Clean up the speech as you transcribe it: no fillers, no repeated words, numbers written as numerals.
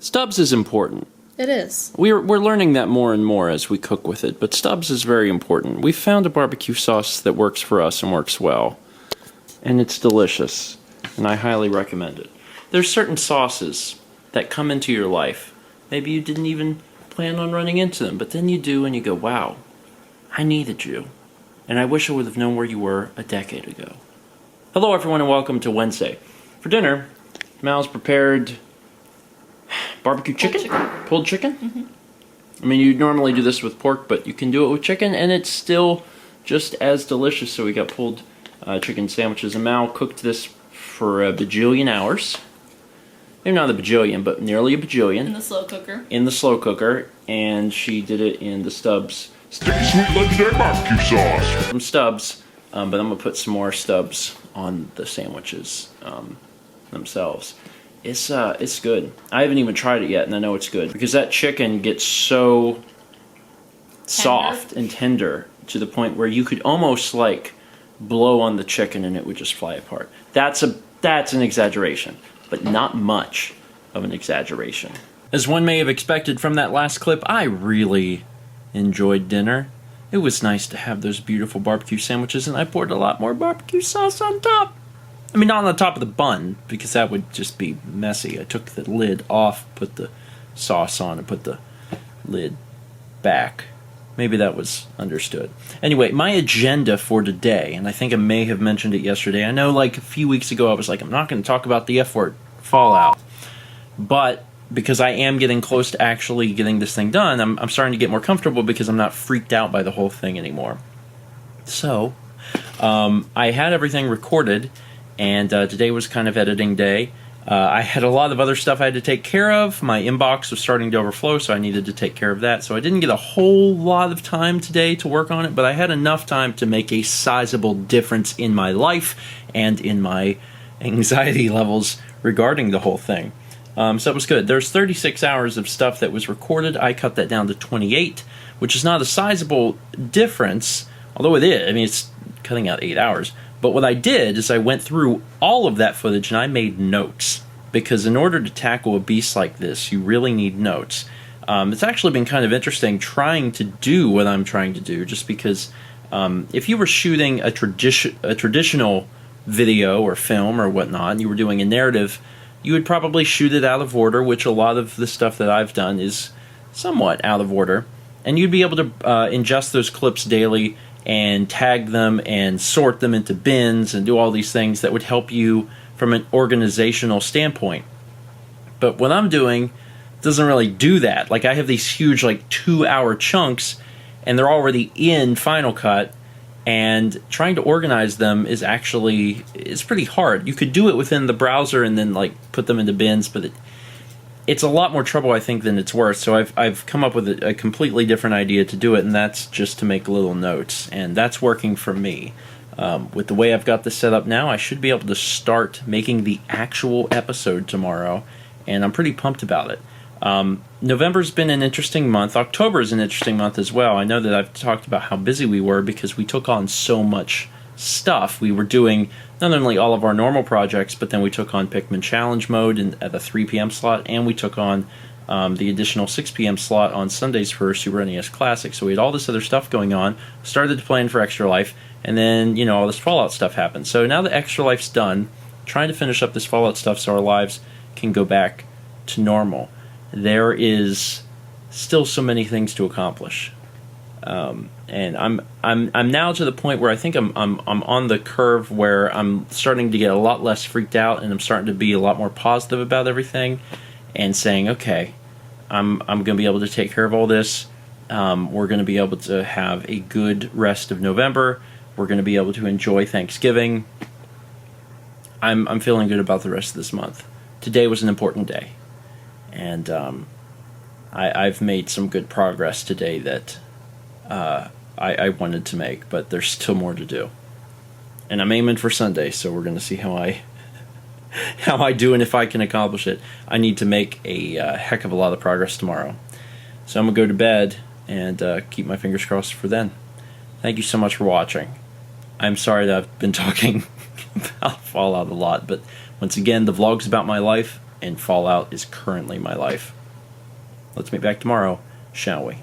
Stubbs is important. It is. We're learning that more and more as we cook with it, but Stubbs is very important. We found a barbecue sauce that works for us and works well, and it's delicious, and I highly recommend it. There's certain sauces that come into your life. Maybe you didn't even plan on running into them, but then you do and you go, wow, I needed you, and I wish I would have known where you were a decade ago. Hello everyone and welcome to Wednesday. For dinner, Mal's prepared barbecue chicken? Pulled chicken? Mm-hmm. I mean, you normally do this with pork, but you can do it with chicken, and it's still just as delicious. So we got pulled chicken sandwiches, and Mal cooked this for a bajillion hours. Maybe not a bajillion, but nearly a bajillion. In the slow cooker. In the slow cooker, and she did it in the Stubbs. Sticky sweet legendary barbecue sauce. From Stubbs, but I'm going to put some more Stubbs on the sandwiches themselves. It's good. I haven't even tried it yet, and I know it's good because that chicken gets so soft and tender to the point where you could almost like blow on the chicken and it would just fly apart. That's an exaggeration, but not much of an exaggeration. As one may have expected from that last clip, I really enjoyed dinner. It was nice to have those beautiful barbecue sandwiches, and I poured a lot more barbecue sauce on top. I mean, not on the top of the bun, because that would just be messy. I took the lid off, put the sauce on, and put the lid back. Maybe that was understood. Anyway, my agenda for today, and I think I may have mentioned it yesterday. I know, like, a few weeks ago, I was like, I'm not going to talk about the F word, Fallout. But because I am getting close to actually getting this thing done, I'm starting to get more comfortable because I'm not freaked out by the whole thing anymore. So, I had everything recorded, and today was kind of editing day. I had a lot of other stuff I had to take care of. My inbox was starting to overflow, so I needed to take care of that. So I didn't get a whole lot of time today to work on it, but I had enough time to make a sizable difference in my life and in my anxiety levels regarding the whole thing. So that was good. There's 36 hours of stuff that was recorded. I cut that down to 28, which is not a sizable difference, although it is. I mean, it's cutting out 8 hours. But what I did is I went through all of that footage and I made notes. Because in order to tackle a beast like this, you really need notes. It's actually been kind of interesting trying to do what I'm trying to do, just because if you were shooting a traditional video or film or whatnot, and you were doing a narrative, you would probably shoot it out of order, which a lot of the stuff that I've done is somewhat out of order. And you'd be able to ingest those clips daily and tag them and sort them into bins and do all these things that would help you from an organizational standpoint. But what I'm doing doesn't really do that. Like, I have these huge, like, 2-hour chunks, and they're already in Final Cut, and trying to organize them is pretty hard. You could do it within the browser and then, like, put them into bins, but it's a lot more trouble, I think, than it's worth. So I've come up with a completely different idea to do it, and that's just to make little notes. And that's working for me. With the way I've got this set up now, I should be able to start making the actual episode tomorrow, and I'm pretty pumped about it. November's been an interesting month. October is an interesting month as well. I know that I've talked about how busy we were because we took on so much stuff. We were doing not only all of our normal projects, but then we took on Pikmin Challenge mode at the 3 p.m. slot, and we took on the additional 6 p.m. slot on Sundays for Super NES Classic. So we had all this other stuff going on, started to plan for Extra Life, and then, you know, all this Fallout stuff happened. So now that Extra Life's done, trying to finish up this Fallout stuff so our lives can go back to normal. There is still so many things to accomplish. And I'm now to the point where I think I'm on the curve where I'm starting to get a lot less freaked out, and I'm starting to be a lot more positive about everything, and saying, okay, I'm going to be able to take care of all this. We're going to be able to have a good rest of November. We're going to be able to enjoy Thanksgiving. I'm feeling good about the rest of this month. Today was an important day, and I've made some good progress today that I wanted to make, but there's still more to do. And I'm aiming for Sunday, so we're going to see how I do and if I can accomplish it. I need to make a heck of a lot of progress tomorrow. So I'm going to go to bed and keep my fingers crossed for then. Thank you so much for watching. I'm sorry that I've been talking about Fallout a lot, but once again, the vlog's about my life, and Fallout is currently my life. Let's meet back tomorrow, shall we?